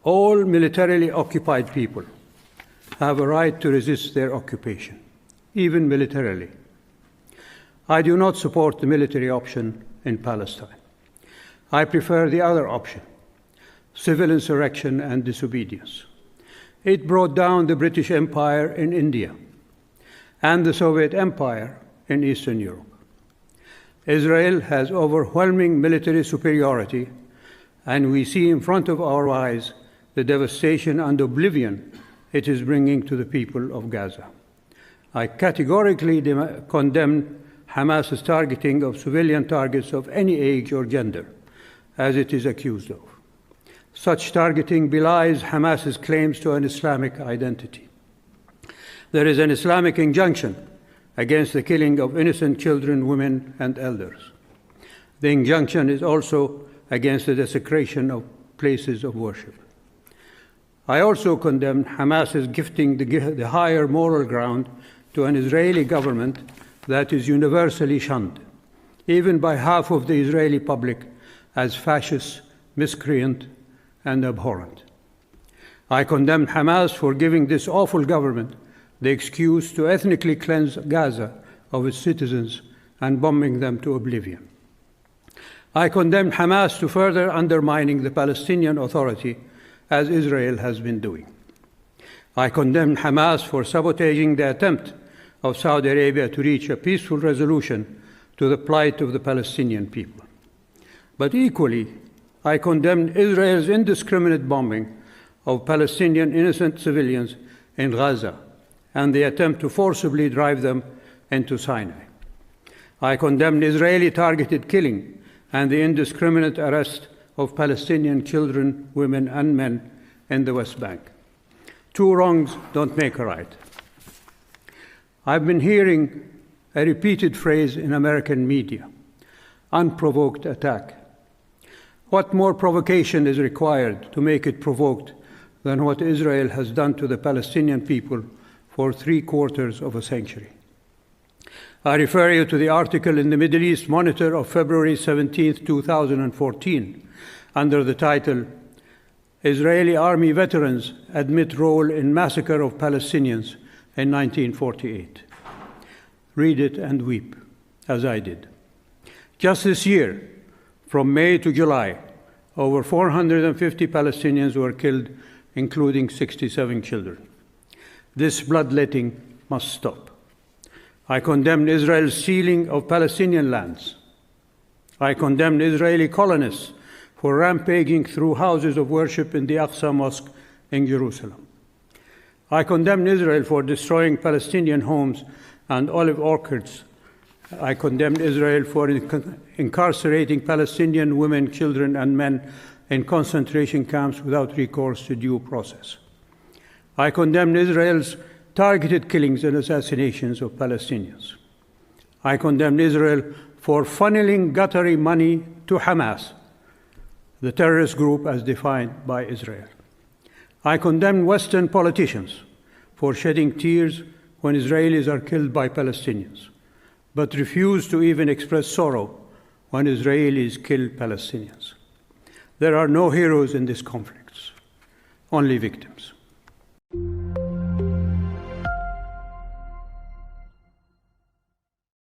All militarily occupied people have a right to resist their occupation, even militarily. I do not support the military option in Palestine. I prefer the other option, civil insurrection and disobedience. It brought down the British Empire in India and the Soviet Empire in Eastern Europe. Israel has overwhelming military superiority, and we see in front of our eyes the devastation and oblivion it is bringing to the people of Gaza. I categorically condemn Hamas's targeting of civilian targets of any age or gender, as it is accused of. Such targeting belies Hamas's claims to an Islamic identity. There is an Islamic injunction against the killing of innocent children, women, and elders. The injunction is also against the desecration of places of worship. I also condemn Hamas's gifting the higher moral ground to an Israeli government that is universally shunned, even by half of the Israeli public, as fascist, miscreant, and abhorrent. I condemn Hamas for giving this awful government the excuse to ethnically cleanse Gaza of its citizens and bombing them to oblivion. I condemn Hamas to further undermining the Palestinian Authority, as Israel has been doing. I condemn Hamas for sabotaging the attempt of Saudi Arabia to reach a peaceful resolution to the plight of the Palestinian people. But equally, I condemn Israel's indiscriminate bombing of Palestinian innocent civilians in Gaza and the attempt to forcibly drive them into Sinai. I condemn Israeli targeted killing and the indiscriminate arrest of Palestinian children, women, and men in the West Bank. Two wrongs don't make a right. I've been hearing a repeated phrase in American media, unprovoked attack. What more provocation is required to make it provoked than what Israel has done to the Palestinian people for 3/4 of a century? I refer you to the article in the Middle East Monitor of February 17, 2014, under the title, Israeli Army Veterans Admit Role in Massacre of Palestinians in 1948. Read it and weep, as I did. Just this year, from May to July, over 450 Palestinians were killed, including 67 children. This bloodletting must stop. I condemn Israel's stealing of Palestinian lands. I condemn Israeli colonists for rampaging through houses of worship in the Aqsa Mosque in Jerusalem. I condemn Israel for destroying Palestinian homes and olive orchards. I condemn Israel for incarcerating Palestinian women, children, and men in concentration camps without recourse to due process. I condemn Israel's targeted killings and assassinations of Palestinians. I condemn Israel for funneling guttery money to Hamas, the terrorist group as defined by Israel. I condemn Western politicians for shedding tears when Israelis are killed by Palestinians, but refuse to even express sorrow when Israelis kill Palestinians. There are no heroes in these conflicts, only victims.